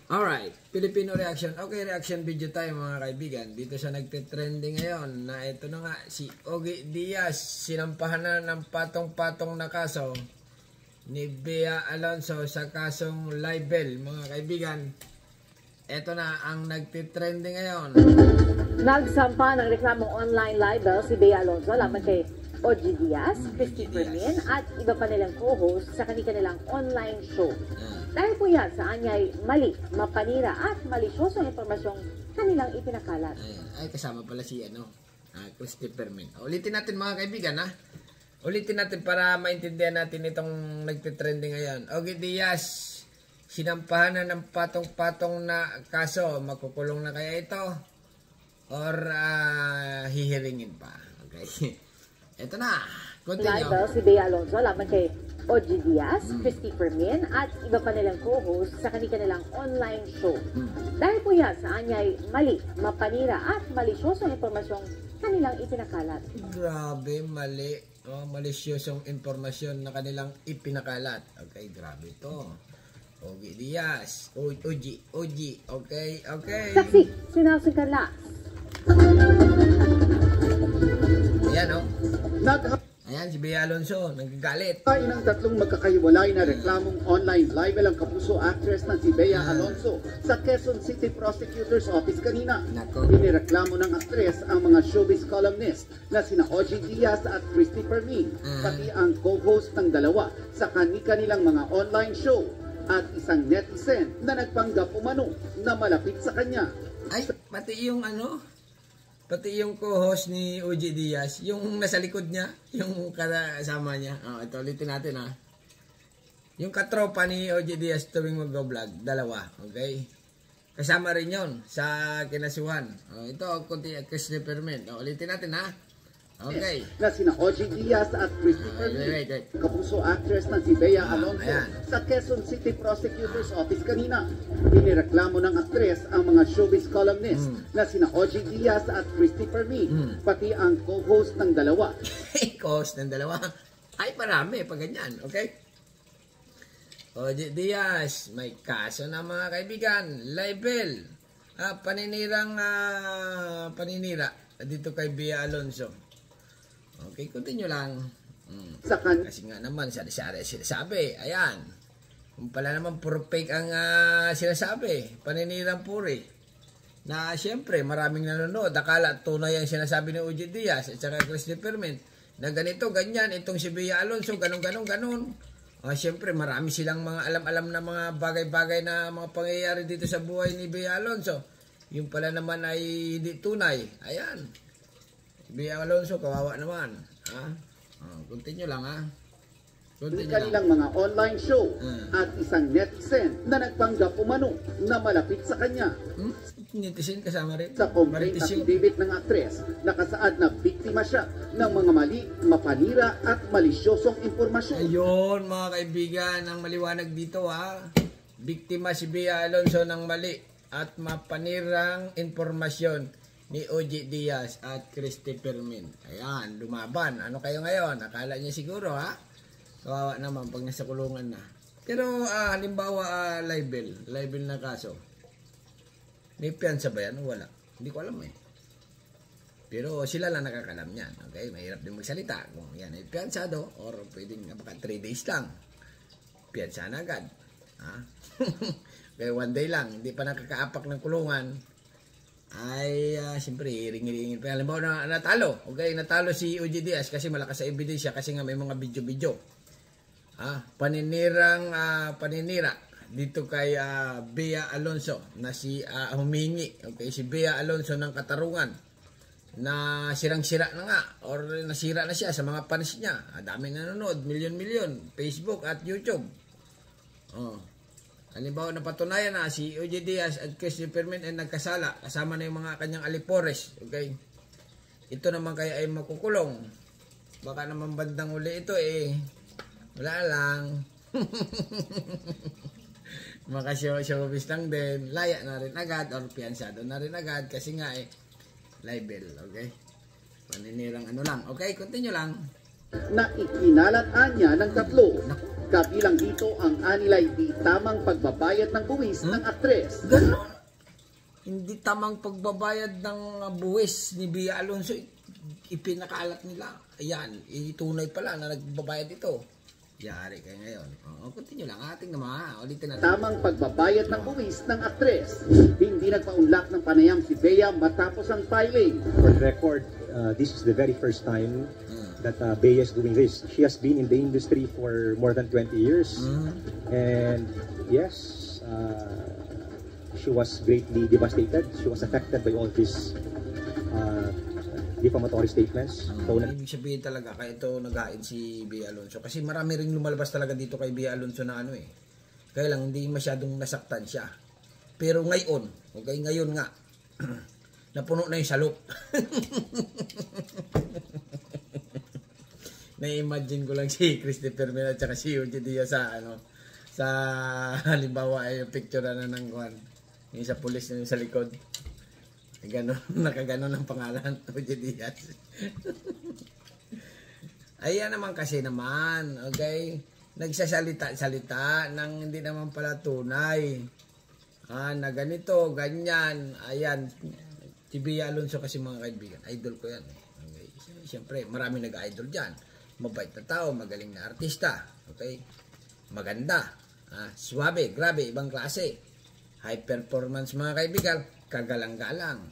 Alright, Filipino reaction. Okay, reaction video tayo mga kaibigan. Dito sa nagte-trending ngayon na ito na nga, si Ogie Diaz. Sinampahan na ng patong-patong na kaso ni Bea Alonzo sa kasong libel mga kaibigan. Ito na ang nagte-trending ngayon. Nagsampa ng reklamong online libel si Bea Alonzo laban kay Ogie Diaz, Christy Fermin at iba pa nilang co-host sa kanilang online show. Dahil po yan sa anyay mali, mapanira at malisyosong impormasyong kanilang ipinakalat. Ay, kasama pala si Christy Fermin. Ulitin natin mga kaibigan ha. Ulitin natin para maintindihan natin itong nagte-trending ngayon. Ogie Diaz, sinampahan na ng patong-patong na kaso. Makukulong na kaya ito? Or hihiringin pa? Okay. Ito na. Continue. Libel si Bea Alonzo laban kay Ogie Diaz, Christy Fermin at iba pa nilang co-host sa kanilang online show. Dahil po yan sa anyay mali, mapanira at malisyosong impormasyong kanilang ipinakalat. Grabe, mali. Malisyosong impormasyon na kanilang ipinakalat. Okay, grabe ito. Ogie Diaz. Ogie. Okay. Saksi, sinasingkan las. Ayan Ayan si Bea Alonzo, nagagalit. Ay ng tatlong magkakaiwalay na reklamong online libel ang kapuso actress na si Bea Alonzo sa Quezon City Prosecutor's Office kanina. Inireklamo ng actress ang mga showbiz columnist na sina Ogie Diaz at Christy Fermin, pati ang co-host ng dalawa sa kanilang mga online show at isang netizen na nagpanggap umano na malapit sa kanya. Ay, pati yung pati yung co-host ni Ogie Diaz, yung nasa likod niya, yung kasama niya. Ito, ulitin natin Yung katropa ni Ogie Diaz tuwing mag-vlog, dalawa. Okay? Kasama rin yon sa kinasuhan. Ito, Christy Fermin. Ulitin natin Okay. Na sina Ogie Diaz at Christy Fermin, wait. kapuso actress na si Bea Alonzo sa Quezon City Prosecutor's Office kanina. Inireklamo ng actress ang mga showbiz columnist na sina Ogie Diaz at Christy Fermin, pati ang co-host ng dalawa. Co-host ng dalawa? Ay, parami pag ganyan. Okay? Ogie Diaz, may kaso na mga kaibigan. Libel. Paninira dito kay Bea Alonzo. Okay, continue lang. Kasi nga naman, sinasabi. Ayan. Kung pala naman puro fake ang sinasabi. Paninirang puri. Na siyempre, maraming nanonood. Akala tunay ang sinasabi ni Ogie Diaz at saka Christy Fermin. Na ganito, ganyan. Itong si Bea Alonzo, ganon. Siyempre, marami silang mga alam-alam na mga bagay-bagay na mga pangyayari dito sa buhay ni Bea Alonzo. Yung pala naman ay hindi tunay. Ayan. Bea Alonzo, kawawa naman. Continue lang Kanilang mga online show at isang netizen na nagpanggap umano na malapit sa kanya. Netizen kasama rin? Sa complaint affidavit ng actress, nakasaad na biktima siya ng mga mali, mapanira at malisyosong impormasyon. Ayun mga kaibigan, ang maliwanag dito Biktima si Bea Alonzo ng mali at mapanirang impormasyon ni Ogie Diaz at Christy Fermin. Ayan, lumaban. Ano kayo ngayon? Akala niya siguro kawawa naman pag nasa kulungan na. Pero halimbawa libel na kaso. May piyansa ba yan? Wala. Hindi ko alam Pero sila lang nakakalam yan. Okay? Mahirap din magsalita. Kung yan ay piyansado or pwedeng baka 3 days lang. Piyansa na agad. Kaya 1 day lang. Hindi pa nakakaapak ng kulungan. Ay, siyempre, ringin-ringin pa. Halimbawa na natalo. Okay, natalo si Ogie Diaz kasi malakas sa ebidensya kasi nga may mga video-video. Paninira dito kay Bea Alonzo na si humingi. Okay, si Bea Alonzo ng katarungan na sirang-sira na nga or nasira na siya sa mga fans niya. Dami nanonood, milyon-milyon, Facebook at YouTube. Halimbawa, napatunayan na si Ogie Diaz at Christy Fermin ay nagkasala kasama na yung mga kanyang alipores. Okay? Ito naman kaya ay makukulong. Baka naman bandang uli ito wala lang. Maka showbiz lang din. Laya na rin agad or piyansado na rin agad kasi nga libel. Okay? Paninirang lang. Okay? Continue lang. Na ikinalat niya ng tatlo Kabilang dito ang anilay di tamang pagbabayad ng buwis ng aktres. Ganon. Hindi tamang pagbabayad ng buwis ni Bea Alonzo, ipinakalat nila. Ayan, itunay pala na nagbabayad ito. Yari kayo ngayon. Continue lang, ating naman. Ulitin natin. Tamang pagbabayad ng buwis ng aktres. Hindi nagpaunlak ng panayam si Bea matapos ang filing. For the record, this is the very first time that Bea is doing this. She has been in the industry for more than 20 years. And yes, she was greatly devastated. She was affected by all these defamatory statements. So, Ibig sabihin talaga, kaya ito nag-hain si Bea Alonzo. Kasi marami rin lumalabas talaga dito kay Bea Alonzo na ano eh. Kaya lang, hindi masyadong nasaktan siya. Pero ngayon, okay, ngayon nga, napuno na yung salok. Na-imagine ko lang si Christopher Permin at saka si OG Diaz sa ano, sa halimbawa ay yung picture na ng kuwan. Yung sa pulis na yung sa likod. Ganon, nakaganon ang pangalan, OG Diaz. Ayan naman kasi naman, okay? Nagsasalita-salita nang hindi naman pala tunay. Na ganito, ganyan, ayan. Si Bea Alonzo kasi mga kaibigan, idol ko yan. Okay? Siyempre, marami nag-idol dyan. Mabait na tao, magaling na artista, okay? Maganda, suwabe, grabe, ibang klase. High performance mga kaibigan, kagalang-galang.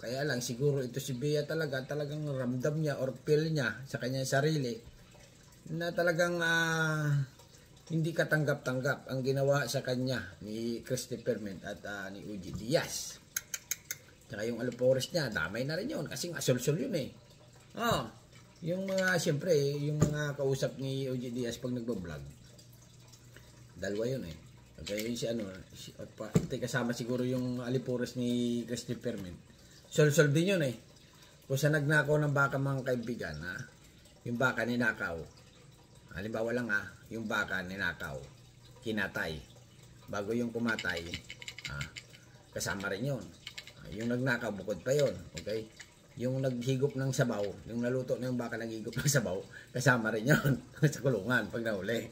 Kaya lang siguro ito si Bea talagang ramdam niya or feel niya sa kanyang sarili na talagang hindi katanggap-tanggap ang ginawa sa kanya ni Christopher Permin at ni OG Diaz. Tsaka yung alupores niya, damay na rin yun kasi asul-sul yun eh. Yung mga, siyempre, yung mga kausap ni OG Diaz pag nagbablog, dalawa yun eh. Okay, yun si ano, kasama siguro yung alipores ni Christopher Permin. Sol-sol din yun eh. Kung sa nagnakaw ng baka mga kaibigan, yung baka ninakaw. Halimbawa lang yung baka ninakaw, kinatay. Bago yung kumatay, kasama rin yun. Yung nagnakaw, bukod pa yun. Okay? Yung naghigop ng sabaw, yung naluto na yung baka naghigop ng sabaw, kasama rin yun sa kulungan pag nahuli.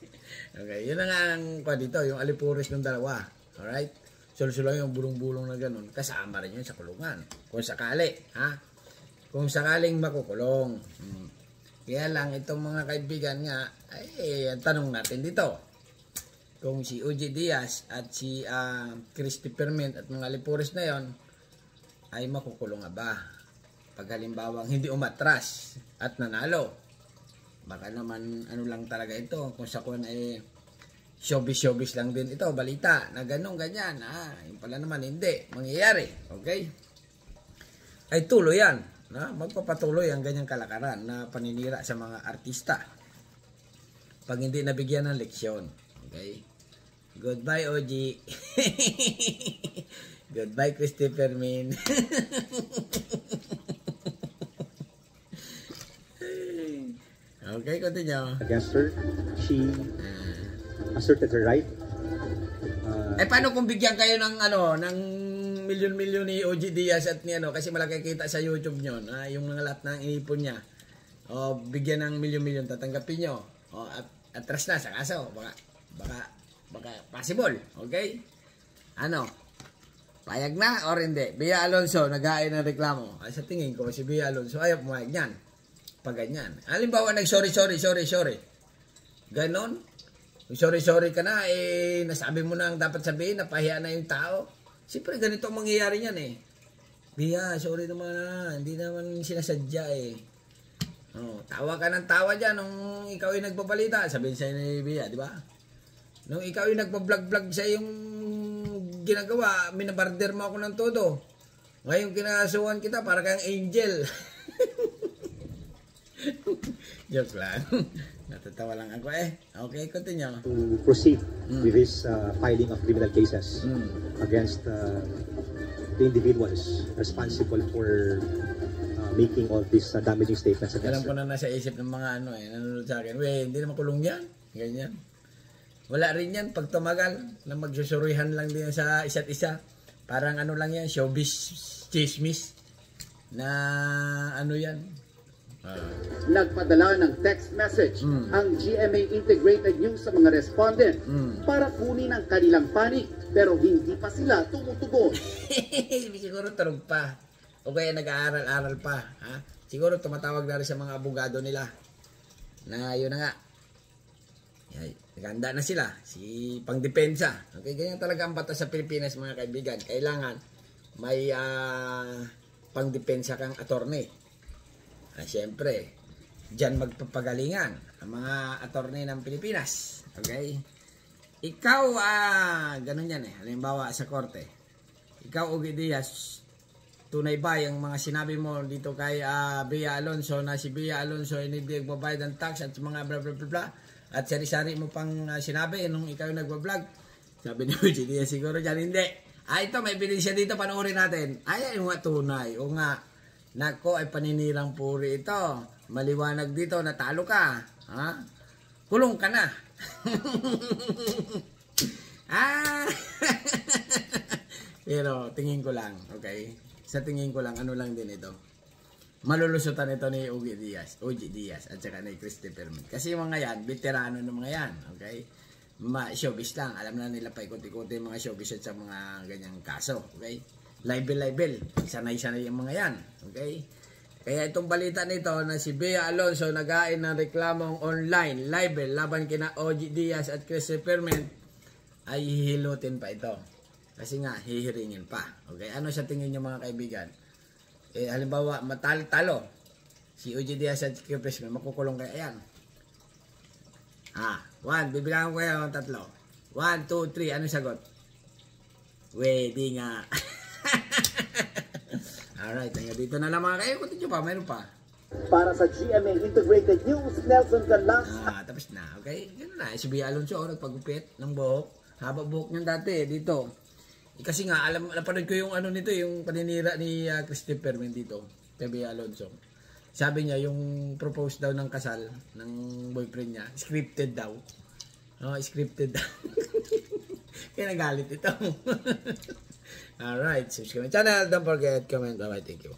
Okay, yun na nga ang dito, yung alipores ng dalawa. Alright? Sul-sulang yung bulong-bulong na ganun, kasama rin yun sa kulungan. Kung sakali, kung sakaling makukulong. Kaya lang, itong mga kaibigan nga, ang tanong natin dito, kung si OG Diaz at si Christopher Permin at mga alipores na yon ay makukulong nga ba? Pag halimbawang hindi umatras at nanalo, baka naman ano lang talaga ito, kung sa kuwan ay showbiz lang din ito, balita na ganun, ganyan, yung pala naman hindi mangyayari, okay? Ay tuloy yan, magpapatuloy ang ganyang kalakaran na paninira sa mga artista pag hindi nabigyan ng leksyon, okay? Goodbye OG. Goodbye Christopher Permin. Okay, continue. Against her, she asserted her right. Paano kung bigyan kayo ng ng milyon-milyon ni OG Diaz at ni kasi malaki kita sa YouTube nyo, yung mga lahat ng inipon niya. Bigyan ng milyon-milyon, tatanggapin nyo. Atras na sa kaso, baka possible, okay? Payag na or hindi? Bea Alonzo nag-aay ng reklamo. Sa tingin ko si Bea Alonzo ayaw pumayag niyan. Pag ganyan. Halimbawa sorry. Ganon. Kung sorry ka na, nasabi mo na ang dapat sabihin, napahiya na yung tao. Siyempre, ganito ang mangyayari niyan eh. Bea, sorry naman hindi naman sinasadya eh. Tawa ka ng tawa dyan nung ikaw yung nagbabalita. Sabihin sa'yo ni Bea, di ba? Nung ikaw yung nagbablog-vlog sa yung ginagawa, minabarder mo ako ng todo. Ngayon kinasuhan kita para kang angel. Joke lang. Natatawa lang ako Okay, continue. To proceed with this filing of criminal cases against the individuals responsible for making all these damaging statements against Alam ko na nasa isip ng mga nanonood sa akin, hindi naman kulong yan. Ganyan. Wala rin yan. Pag tumagal, na magsusurihan lang din sa isa't isa. Parang lang yan, showbiz chismis. Na yan. Nagpadala ng text message ang GMA Integrated News sa mga respondent para kunin ang kanilang panig pero hindi pa sila tumutugon. Siguro tulog pa. O kaya nag-aaral-aral pa. Ha? Siguro tumatawag na rin sa mga abogado nila. Na yun na nga. Naganda na sila. Si pangdepensa. Okay, ganyan talaga ang batas sa Pilipinas mga kaibigan. Kailangan may pangdepensa kang attorney. Siyempre, dyan magpapagalingan ang mga attorney ng Pilipinas. Okay? Ikaw, ganun yan eh. Halimbawa sa korte. Ikaw, Ogie Diaz, tunay ba yung mga sinabi mo dito kay Bea Alonzo na si Bea Alonzo ay hindi magbabayad ng tax at mga bla bla bla bla at sari-sari mo pang sinabi nung ikaw nagbablog? Sabi ni Ogie Diaz, siguro dyan hindi. Ito, may ebidensya dito, panoorin natin. Yung nga tunay. O nga, nako, ay paninirang puri ito. Maliwanag dito, natalo ka. Ha? Kulong ka na. Pero, tingin ko lang, okay? Sa tingin ko lang, ano lang din ito. Malulusutan ito ni Ogie Diaz, at saka ni Christopher Min. Kasi yung mga yan, veterano ng mga yan, okay? Showbiz lang. Alam na nila pa ikot-ikot yung mga showbiz at sa mga ganyang kaso, okay? Libel. Sanay-sanay yung mga yan. Okay? Kaya itong balita nito na si Bea Alonzo nagain ng reklamong online libel laban kina Ogie Diaz at Christopher Min ay hihilutin pa ito. Kasi nga, hihiringin pa. Okay? Ano sa tingin nyo mga kaibigan? Halimbawa, matalo si Ogie Diaz at Christopher Min, makukulong kaya yan. 1, bibilangan ko kayo ng 3. 1, 2, 3, ano sagot? Pwede nga. Alright, dito na lang mga kayo. Kunti nyo pa, mayroon pa. Para sa GMA Integrated News, Nelson Galas. Tapos na, okay? Yun na, si Bea Alonzo, nagpagupit ng buhok. Haba buhok niyan dati, dito. Kasi nga, napanood ko yung ano nito, yung paninira ni Christopher Min dito, kay Bea Alonzo. Sabi niya, yung propose daw ng kasal ng boyfriend niya, scripted daw. Scripted daw. Kaya nagalit ito. Alright, subscribe my channel. Don't forget, comment. Bye-bye. Thank you.